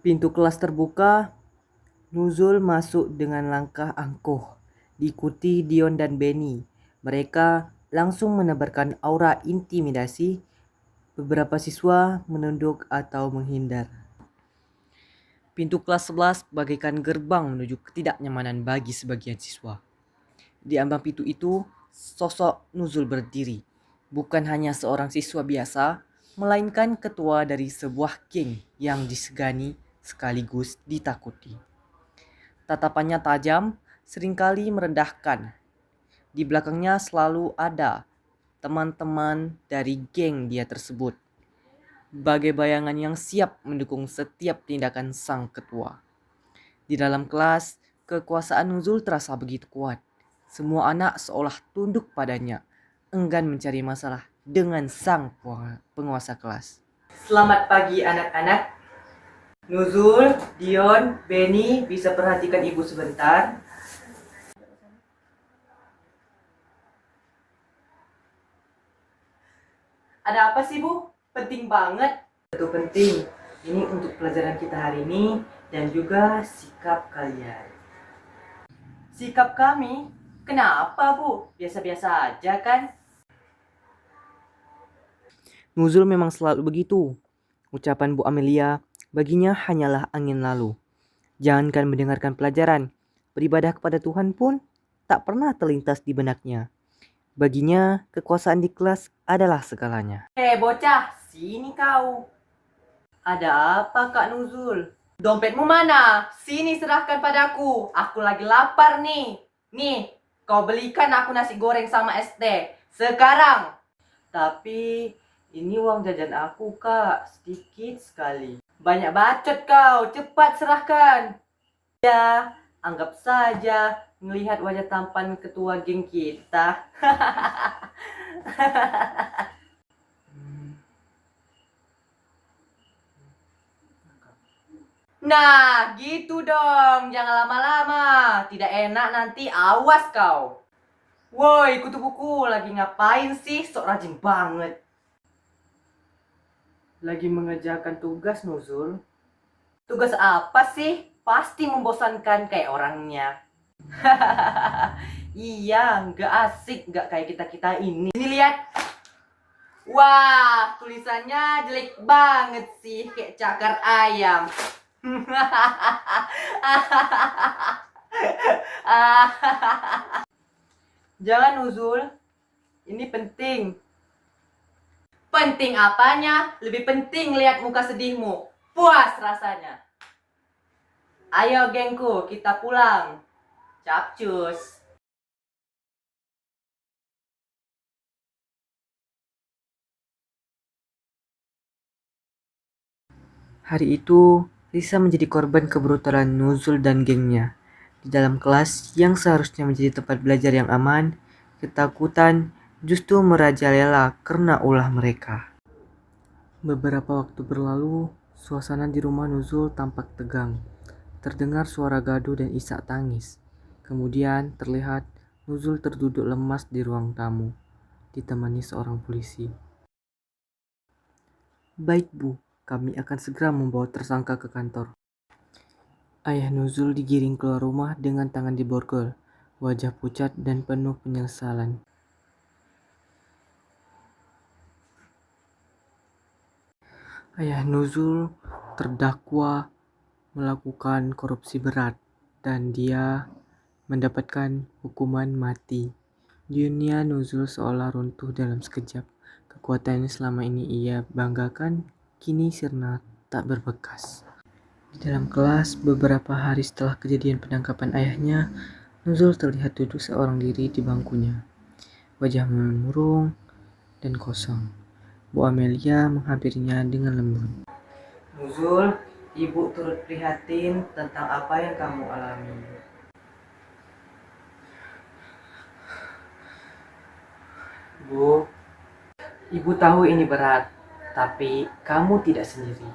Pintu kelas terbuka, Nuzul masuk dengan langkah angkuh, diikuti Dion dan Benny. Mereka langsung menebarkan aura intimidasi. Beberapa siswa menunduk atau menghindar. Pintu kelas 11 bagaikan gerbang menuju ketidaknyamanan bagi sebagian siswa. Di ambang pintu itu, sosok Nuzul berdiri. Bukan hanya seorang siswa biasa, melainkan ketua dari sebuah geng yang disegani sekaligus ditakuti. Tatapannya tajam, seringkali merendahkan. Di belakangnya selalu ada teman-teman dari geng dia tersebut, bagai bayangan yang siap mendukung setiap tindakan sang ketua. Di dalam kelas, kekuasaan Nuzul terasa begitu kuat. Semua anak seolah tunduk padanya, enggan mencari masalah dengan sang penguasa kelas. Selamat pagi anak-anak. Nuzul, Dion, Benny, bisa perhatikan ibu sebentar? Ada apa sih Bu? Penting banget. Itu penting. Ini untuk pelajaran kita hari ini dan juga sikap kalian. Sikap kami? Kenapa Bu? Biasa-biasa aja kan? Nuzul memang selalu begitu. Ucapan Bu Amelia baginya hanyalah angin lalu. Jangankan mendengarkan pelajaran, beribadah kepada Tuhan pun tak pernah terlintas di benaknya. Baginya, kekuasaan di kelas adalah segalanya. Hei bocah, sini kau. Ada apa Kak Nuzul? Dompetmu mana? Sini serahkan padaku. Aku lagi lapar nih. Nih, kau belikan aku nasi goreng sama es teh. Sekarang. Tapi ini uang jajan aku Kak, sedikit sekali. Banyak bacot kau, cepat serahkan. Ya, anggap saja melihat wajah tampan ketua geng kita. Nah, gitu dong. Jangan lama-lama. Tidak enak nanti, awas kau. Woi, kutu buku, lagi ngapain sih? Sok rajin banget. Lagi mengerjakan tugas, Nuzul. Tugas apa sih? Pasti membosankan kayak orangnya. Iya, nggak asik, nggak kayak kita-kita ini. Ini lihat. Wah, tulisannya jelek banget sih, kayak cakar ayam. Jangan Nuzul, ini penting. Penting apanya? Lebih penting lihat muka sedihmu. Puas rasanya. Ayo gengku, kita pulang. Capcus. Hari itu, Lisa menjadi korban kebrutalan Nuzul dan gengnya. Di dalam kelas yang seharusnya menjadi tempat belajar yang aman, ketakutan justru merajalela karena ulah mereka. Beberapa waktu berlalu, suasana di rumah Nuzul tampak tegang. Terdengar suara gaduh dan isak tangis. Kemudian terlihat Nuzul terduduk lemas di ruang tamu, ditemani seorang polisi. Baik Bu, kami akan segera membawa tersangka ke kantor. Ayah Nuzul digiring keluar rumah dengan tangan diborgol, wajah pucat dan penuh penyesalan. Ayah Nuzul terdakwa melakukan korupsi berat dan dia mendapatkan hukuman mati. Dunia Nuzul seolah runtuh dalam sekejap. Kekuatan yang selama ini ia banggakan kini sirna tak berbekas. Di dalam kelas, beberapa hari setelah kejadian penangkapan ayahnya, Nuzul terlihat duduk seorang diri di bangkunya. Wajahnya murung dan kosong. Bu Amelia menghampirinya dengan lembut. Nuzul, ibu turut prihatin tentang apa yang kamu alami. Bu, ibu tahu ini berat, tapi kamu tidak sendiri.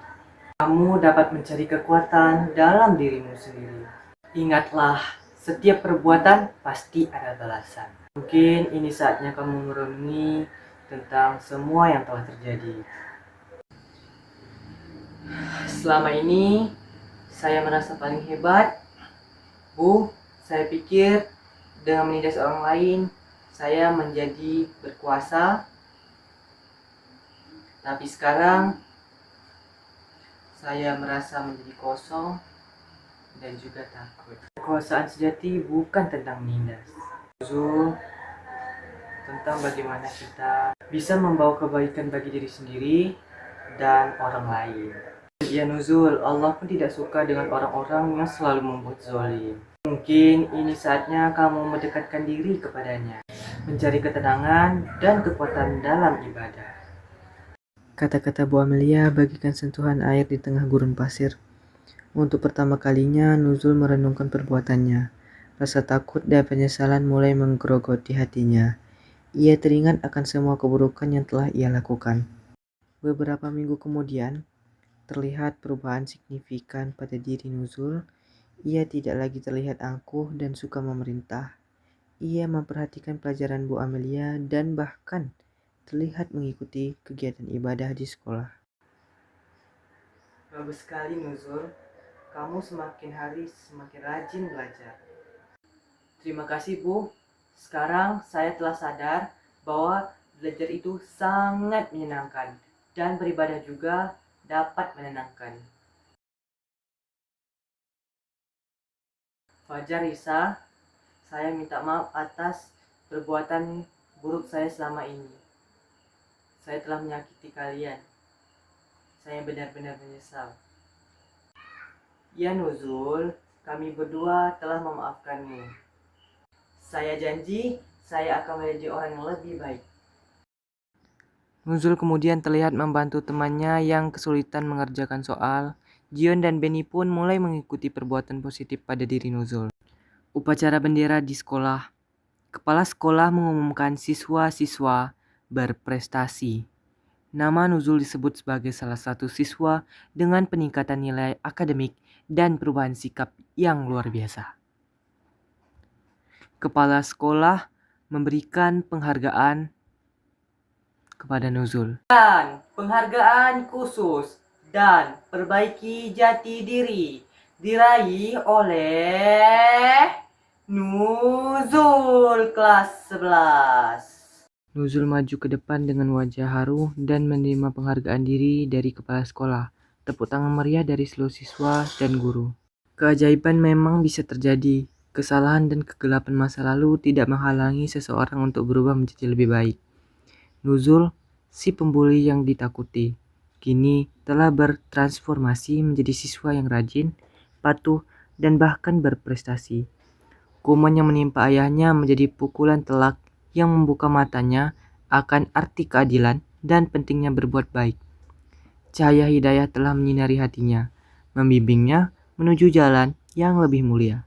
Kamu dapat mencari kekuatan dalam dirimu sendiri. Ingatlah, setiap perbuatan pasti ada balasan. Mungkin ini saatnya kamu merenungi tentang semua yang telah terjadi. Selama ini, saya merasa paling hebat. Bu, saya pikir dengan menindas orang lain, saya menjadi berkuasa. Tapi sekarang, saya merasa menjadi kosong dan juga takut. Kekuasaan sejati bukan tentang menindas. Nuzul, tentang bagaimana kita bisa membawa kebaikan bagi diri sendiri dan orang lain. Ya Nuzul, Allah pun tidak suka dengan orang-orang yang selalu membuat zalim. Mungkin ini saatnya kamu mendekatkan diri kepadanya, mencari ketenangan dan kekuatan dalam ibadah. Kata-kata Bu Amelia bagikan sentuhan air di tengah gurun pasir. Untuk pertama kalinya Nuzul merenungkan perbuatannya. Rasa takut dan penyesalan mulai menggerogoti hatinya. Ia teringat akan semua keburukan yang telah ia lakukan. Beberapa minggu kemudian, terlihat perubahan signifikan pada diri Nuzul. Ia tidak lagi terlihat angkuh dan suka memerintah. Ia memperhatikan pelajaran Bu Amelia dan bahkan terlihat mengikuti kegiatan ibadah di sekolah. Bagus sekali Nuzul, kamu semakin hari semakin rajin belajar. Terima kasih Bu, sekarang saya telah sadar bahwa belajar itu sangat menyenangkan dan beribadah juga dapat menenangkan. Fajar Risa, saya minta maaf atas perbuatan buruk saya selama ini. Saya telah menyakiti kalian. Saya benar-benar menyesal. Ya Nuzul, kami berdua telah memaafkanmu. Saya janji, saya akan menjadi orang yang lebih baik. Nuzul kemudian terlihat membantu temannya yang kesulitan mengerjakan soal. Jion dan Benny pun mulai mengikuti perbuatan positif pada diri Nuzul. Upacara bendera di sekolah. Kepala sekolah mengumumkan siswa-siswa berprestasi. Nama Nuzul disebut sebagai salah satu siswa dengan peningkatan nilai akademik dan perubahan sikap yang luar biasa. Kepala sekolah memberikan penghargaan kepada Nuzul. Dan penghargaan khusus dan perbaiki jati diri diraih oleh Nuzul kelas 11. Nuzul maju ke depan dengan wajah haru dan menerima penghargaan diri dari kepala sekolah. Tepuk tangan meriah dari seluruh siswa dan guru. Keajaiban memang bisa terjadi. Kesalahan dan kegelapan masa lalu tidak menghalangi seseorang untuk berubah menjadi lebih baik. Nuzul, si pembuli yang ditakuti, kini telah bertransformasi menjadi siswa yang rajin, patuh, dan bahkan berprestasi. Hukuman yang menimpa ayahnya menjadi pukulan telak yang membuka matanya akan arti keadilan dan pentingnya berbuat baik. Cahaya hidayah telah menyinari hatinya, membimbingnya menuju jalan yang lebih mulia.